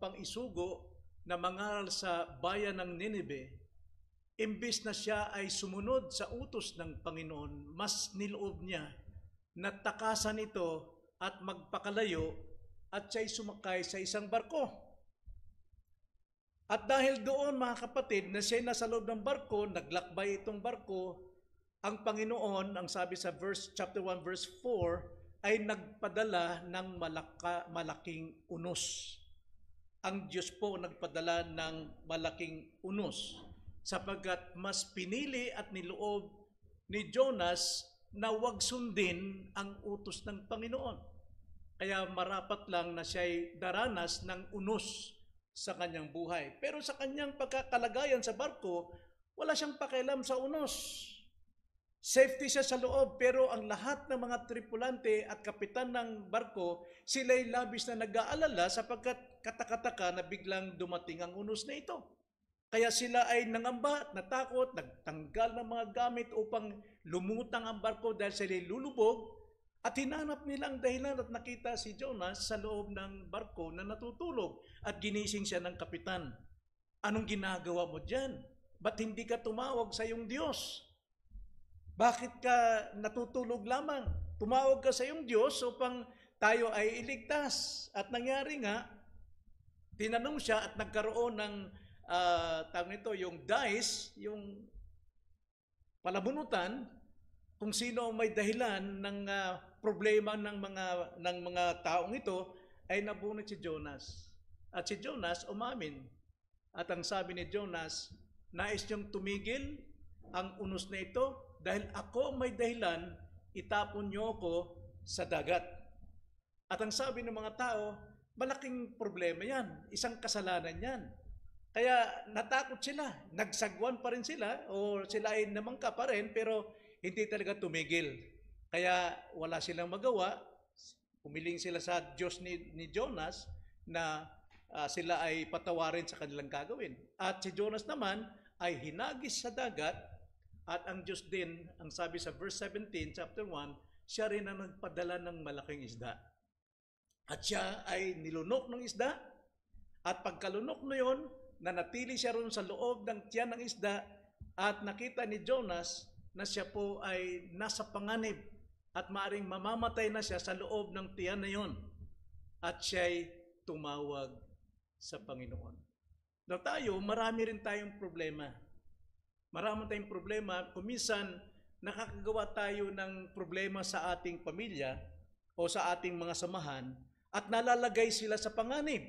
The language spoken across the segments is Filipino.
pang-isugo na mangaral sa bayan ng Nineveh, imbis na siya ay sumunod sa utos ng Panginoon, mas niloob niya na takasan ito at magpakalayo at siya'y sumakay sa isang barko. At dahil doon, mga kapatid, na siya'y nasa loob ng barko, naglakbay itong barko, ang Panginoon, ang sabi sa chapter 1 verse 4, ay nagpadala ng malaking unos. Ang Diyos po nagpadala ng malaking unos sapagkat mas pinili at niloob ni Jonas na huwag sundin ang utos ng Panginoon. Kaya marapat lang na siya'y daranas ng unos sa kanyang buhay. Pero sa kanyang pagkakalagayan sa barko, wala siyang pakialam sa unos. Safety siya sa loob, pero ang lahat ng mga tripulante at kapitan ng barko, sila'y labis na nag-aalala sapagkat katakataka na biglang dumating ang unos na ito. Kaya sila ay nangamba, natakot, nagtanggal ng mga gamit upang lumutang ang barko dahil sila'y lulubog, at hinanap nila ang dahilan at nakita si Jonas sa loob ng barko na natutulog at ginising siya ng kapitan. Anong ginagawa mo dyan? Ba't hindi ka tumawag sa iyong Diyos? Bakit ka natutulog lamang? Tumawag ka sa iyong Diyos upang tayo ay iligtas. At nangyari nga, tinanong siya at nagkaroon ng yung dice, yung palabunutan, kung sino ang may dahilan ng problema ng mga taong ito, ay nabunot si Jonas. At si Jonas umamin. At ang sabi ni Jonas, nais niyong tumigil ang unos na ito dahil ako may dahilan, itapon niyo ako sa dagat. At ang sabi ng mga tao, malaking problema yan, isang kasalanan yan. Kaya natakot sila, nagsagwan pa rin sila o sila ay namangka pa rin pero hindi talaga tumigil. Kaya wala silang magawa, humiling sila sa Diyos ni Jonas na sila ay patawarin sa kanilang gagawin. At si Jonas naman ay hinagis sa dagat at ang Diyos din, ang sabi sa verse 17, chapter 1, siya rin ang nagpadala ng malaking isda. At siya ay nilunok ng isda at pagkalunok na yon, nanatili siya ron sa loob ng tiyan ng isda at nakita ni Jonas na siya po ay nasa panganib at maaring mamamatay na siya sa loob ng tiyan na yon. At siya'y tumawag sa Panginoon. Now tayo, marami rin tayong problema. Marami tayong problema. Kuminsan, nakakagawa tayo ng problema sa ating pamilya o sa ating mga samahan at nalalagay sila sa panganib.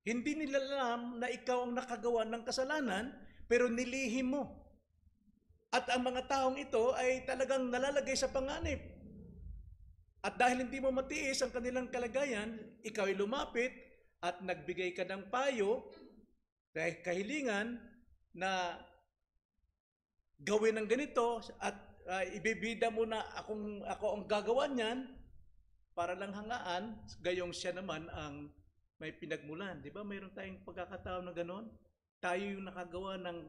Hindi nila alam na ikaw ang nakagawa ng kasalanan, pero nilihim mo. At ang mga taong ito ay talagang nalalagay sa panganib. At dahil hindi mo matiis ang kanilang kalagayan, ikaw ay lumapit at nagbigay ka ng payo, dahil kahilingan na gawin ng ganito at ibibida mo na ako ang gagawa niyan para lang hangaan, gayong siya naman ang may pinagmulan. Di ba? Mayroon tayong pagkakataon na gano'n. Tayo yung nakagawa ng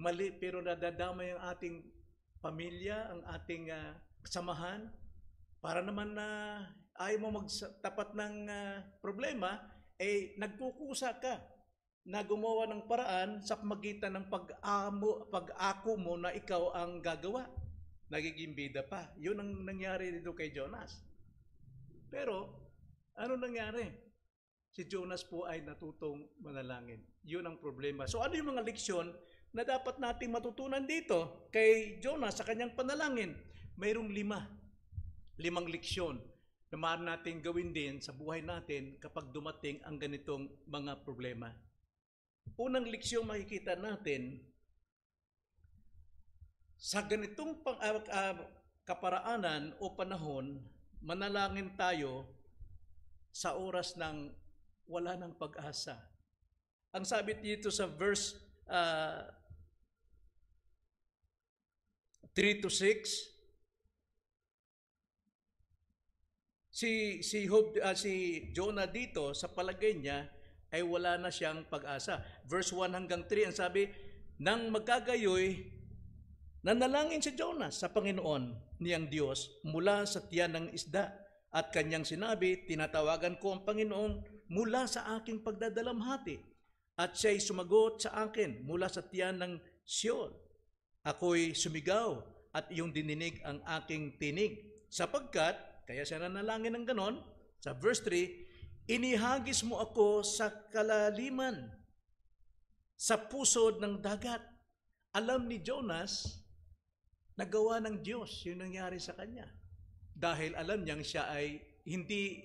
mali pero nadadamay ang ating pamilya, ang ating samahan. Para naman na ayaw mo magtapat ng problema, nagkukusa ka na gumawa ng paraan sa pamagitan ng pag-ako mo na ikaw ang gagawa. Nagiging bida pa. Yun ang nangyari dito kay Jonas. Pero, ano nangyari? Si Jonas po ay natutong manalangin. Yun ang problema. So ano yung mga leksyon na dapat nating matutunan dito kay Jonas sa kanyang panalangin? Mayroong 5 leksyon na maaari natin gawin din sa buhay natin kapag dumating ang ganitong mga problema. Unang leksyon makikita natin, sa ganitong kaparaanan o panahon, manalangin tayo sa oras ng wala ng pag-asa. Ang sabi dito sa verse 3-6, si Jonah dito, sa palagay niya, ay wala na siyang pag-asa. Verse 1-3, ang sabi, nang magkagayoy, nanalangin si Jonah sa Panginoon niyang Diyos mula sa tiyan ng isda at kanyang sinabi, tinatawagan ko ang Panginoong mula sa aking pagdadalamhati. At siya'y sumagot sa akin mula sa tiyan ng Siyon. Ako'y sumigaw at iyong dininig ang aking tinig. Sapagkat, kaya siya nanalangin ng ganon, sa verse 3, inihagis mo ako sa kalaliman, sa pusod ng dagat. Alam ni Jonas, nagawa ng Diyos yung nangyari sa kanya. Dahil alam niyang siya ay hindi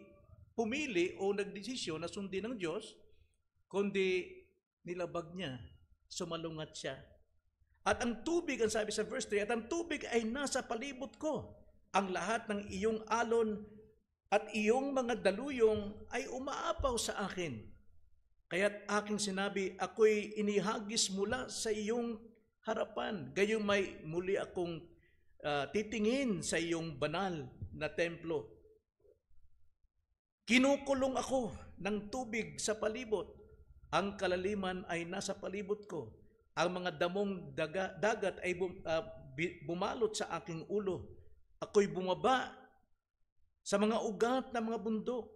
pumili o nagdesisyon na sundin ng Diyos, kundi nilabag niya, sumalungat siya. At ang tubig, ang sabi sa verse 3, at ang tubig ay nasa palibot ko. Ang lahat ng iyong alon at iyong mga daluyong ay umaapaw sa akin. Kaya't aking sinabi, ako'y inihagis mula sa iyong harapan. Gayong may muli akong titingin sa iyong banal na templo. Kinukulong ako ng tubig sa palibot. Ang kalaliman ay nasa palibot ko. Ang mga damong dagat ay bumalot sa aking ulo. Ako'y bumaba sa mga ugat ng mga bundok.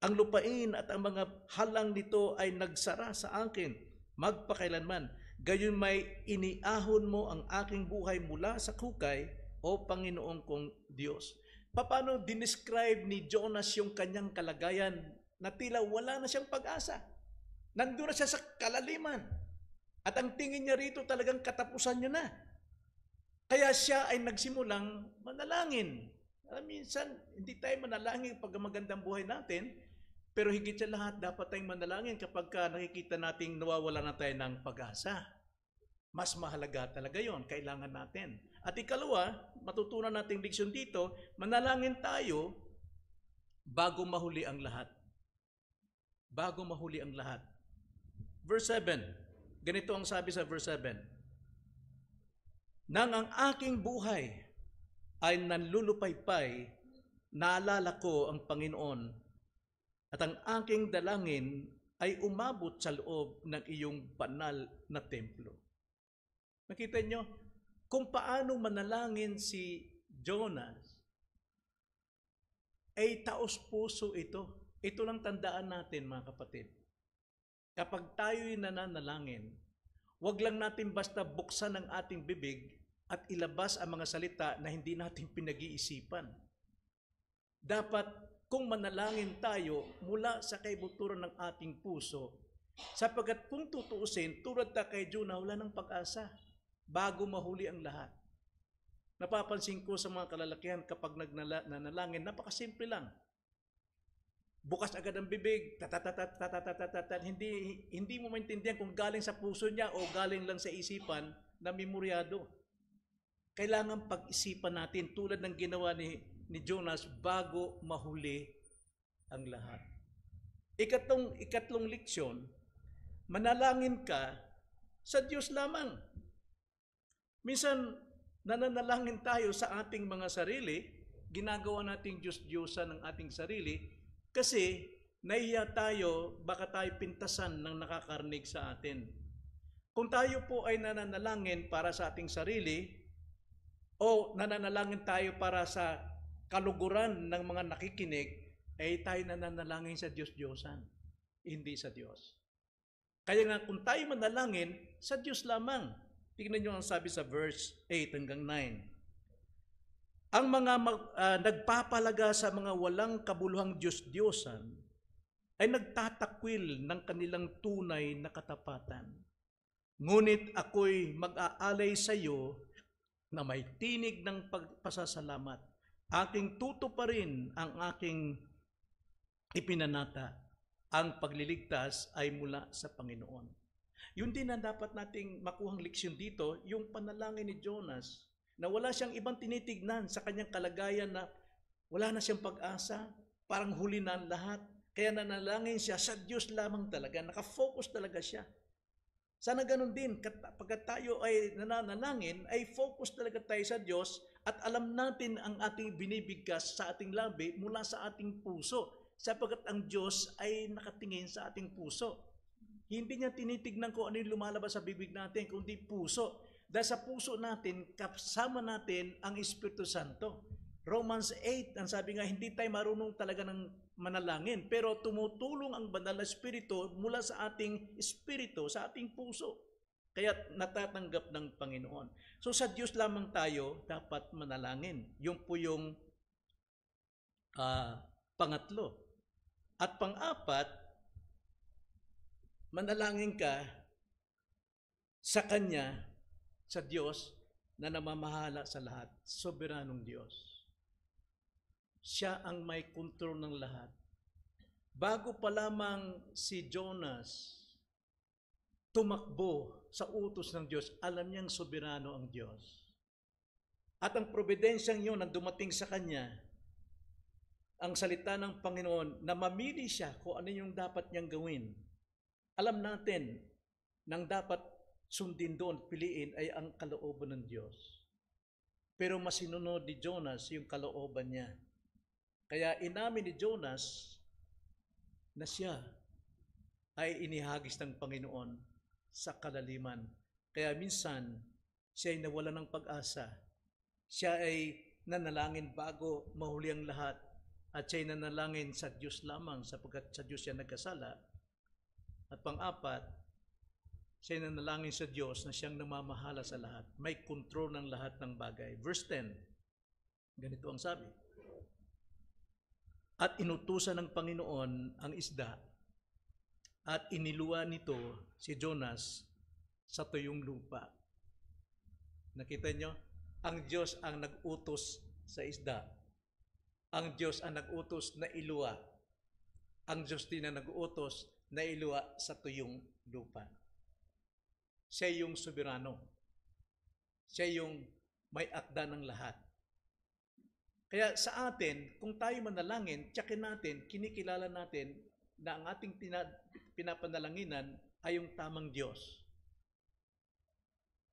Ang lupain at ang mga halang nito ay nagsara sa akin magpakailanman. Gayon may iniahon mo ang aking buhay mula sa hukay, o Panginoon kong Diyos. Paano dinescribe ni Jonas yung kanyang kalagayan na tila wala na siyang pag-asa? Nandun na siya sa kalaliman. At ang tingin niya rito talagang katapusan niya na. Kaya siya ay nagsimulang manalangin. Minsan, hindi tayo manalangin pag magandang buhay natin, pero higit sa lahat, dapat tayong manalangin kapag nakikita nating nawawala na tayo ng pag-asa. Mas mahalaga talaga yon, kailangan natin. At ikalawa, matutunan nating leksyon dito, manalangin tayo bago mahuli ang lahat. Bago mahuli ang lahat. Verse 7, ganito ang sabi sa verse 7. Nang ang aking buhay ay nanlulupaypay, naalala ko ang Panginoon, at ang aking dalangin ay umabot sa loob ng iyong banal na templo. Nakita nyo kung paano manalangin si Jonas, ay taos puso ito. Ito lang tandaan natin, mga kapatid. Kapag tayo'y nananalangin, wag lang natin basta buksan ang ating bibig at ilabas ang mga salita na hindi natin pinag-iisipan. Dapat kung manalangin tayo mula sa kaibuturan ng ating puso, sapagkat kung tutuusin, tulad ta kay Jonah, wala ng pag-asa bago mahuli ang lahat. Napapansin ko sa mga kalalakihan kapag nanalangin, napakasimple lang. Bukas agad ang bibig, hindi mo maintindihan kung galing sa puso niya o galing lang sa isipan na memoryado. Kailangan pag-isipan natin tulad ng ginawa ni Jonas bago mahuli ang lahat. Ikatlong leksyon, manalangin ka sa Diyos lamang. Minsan, nananalangin tayo sa ating mga sarili, ginagawa nating Diyos-Diyosan ng ating sarili, kasi nahiya tayo, baka tayo pintasan ng nakakarinig sa atin. Kung tayo po ay nananalangin para sa ating sarili, o nananalangin tayo para sa kaluguran ng mga nakikinig, ay tayo nananalangin sa Diyos-Diyosan, hindi sa Diyos. Kaya nga kung tayo manalangin, sa Diyos lamang. Tingnan nyo ang sabi sa verse 8 hanggang 9. Ang mga nagpapalaga sa mga walang kabuluhang Diyos-Diyosan ay nagtatakwil ng kanilang tunay na katapatan. Ngunit ako'y mag-aalay sa iyo na may tinig ng pagpasasalamat. Aking tutuparin ang aking ipinanata. Ang pagliligtas ay mula sa Panginoon. Yun din ang dapat nating makuhang leksyon dito, yung panalangin ni Jonas, na wala siyang ibang tinitignan sa kanyang kalagayan na wala na siyang pag-asa, parang huli na ang lahat. Kaya nanalangin siya sa Diyos lamang talaga, nakafocus talaga siya. Sana ganun din, pagkat tayo ay nananalangin, ay focus talaga tayo sa Diyos at alam natin ang ating binibigkas sa ating labi mula sa ating puso, sapagkat ang Diyos ay nakatingin sa ating puso. Hindi niya tinitignan kung ano yung lumalabas sa bibig natin, kundi puso. Dahil sa puso natin, kasama natin ang Espiritu Santo. Romans 8, ang sabi nga, hindi tayo marunong talaga ng manalangin, pero tumutulong ang banal na Espiritu mula sa ating espiritu, sa ating puso. Kaya natatanggap ng Panginoon. So sa Diyos lamang tayo dapat manalangin. Yung po yung pangatlo. At pang-apat, manalangin ka sa Kanya, sa Diyos, na namamahala sa lahat. Soberanong Diyos. Siya ang may kontrol ng lahat. Bago pa lamang si Jonas tumakbo sa utos ng Diyos, alam niyang soberano ang Diyos. At ang probidensyang yun ang dumating sa kanya, ang salita ng Panginoon, na mamili siya kung ano yung dapat niyang gawin. Alam natin, nang dapat sundin doon, piliin ay ang kalooban ng Diyos. Pero masinunod ni Jonas yung kalooban niya. Kaya inamin ni Jonas na siya ay inihagis ng Panginoon sa kalaliman. Kaya minsan, siya ay nawala ng pag-asa. Siya ay nanalangin bago mahuli ang lahat. At siya ay nanalangin sa Diyos lamang sapagkat sa Diyos siya nagkasala. At pang-apat, siya ay nanalangin sa Diyos na siyang namamahala sa lahat. May kontrol ng lahat ng bagay. Verse 10, ganito ang sabi. At inutusan ng Panginoon ang isda at iniluwa nito si Jonas sa tuyong lupa. Nakita nyo? Ang Diyos ang nag-utos sa isda. Ang Diyos ang nag-utos na iluwa. Ang Diyos din ang nag-utos na iluwa sa tuyong lupa. Siya yung soberano. Siya yung may akda ng lahat. Kaya sa atin, kung tayo manalangin, tsakin natin, kinikilala natin na ang ating pinapanalanginan ay yung tamang Diyos.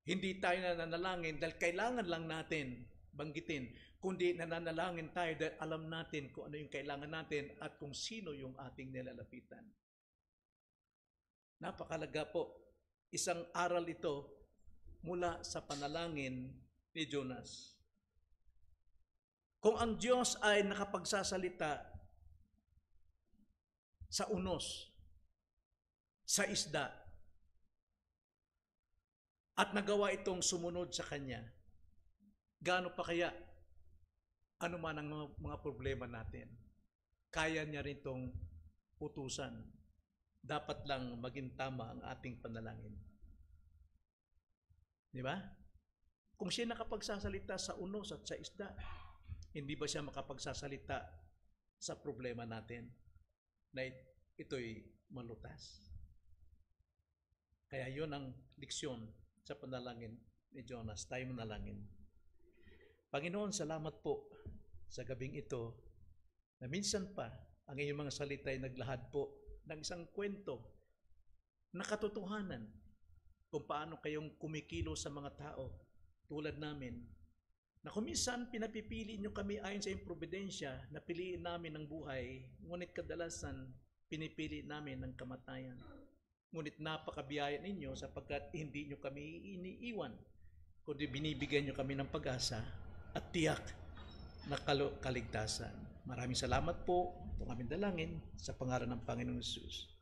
Hindi tayo nananalangin dahil kailangan lang natin banggitin, kundi nananalangin tayo dahil alam natin kung ano yung kailangan natin at kung sino yung ating nilalapitan. Napakalaga po. Isang aral ito mula sa panalangin ni Jonas. Kung ang Diyos ay nakapagsasalita sa unos, sa isda, at nagawa itong sumunod sa Kanya, gaano pa kaya ano man ang mga problema natin, kaya niya rin itong utusan. Dapat lang maging tama ang ating panalangin. Di ba? Kung siya nakapagsasalita sa unos at sa isda, hindi ba siya makapagsasalita sa problema natin na ito'y malutas? Kaya yun ang leksyon sa panalangin ni Jonas. Tayo manalangin. Panginoon, salamat po sa gabing ito na minsan pa ang iyong mga salita ay naglahad po ng isang kwento na katotohanan kung paano kayong kumikilo sa mga tao tulad namin, na kung minsan pinapipili nyo kami ayon sa iyong probidensya na piliin namin ang buhay, ngunit kadalasan pinipili namin ang kamatayan. Ngunit napakabiyaya ninyo sapagkat hindi nyo kami iniiwan, kundi binibigyan nyo kami ng pag-asa at tiyak na kaligtasan. Maraming salamat po. Itong aming dalangin sa pangalan ng Panginoong Jesus.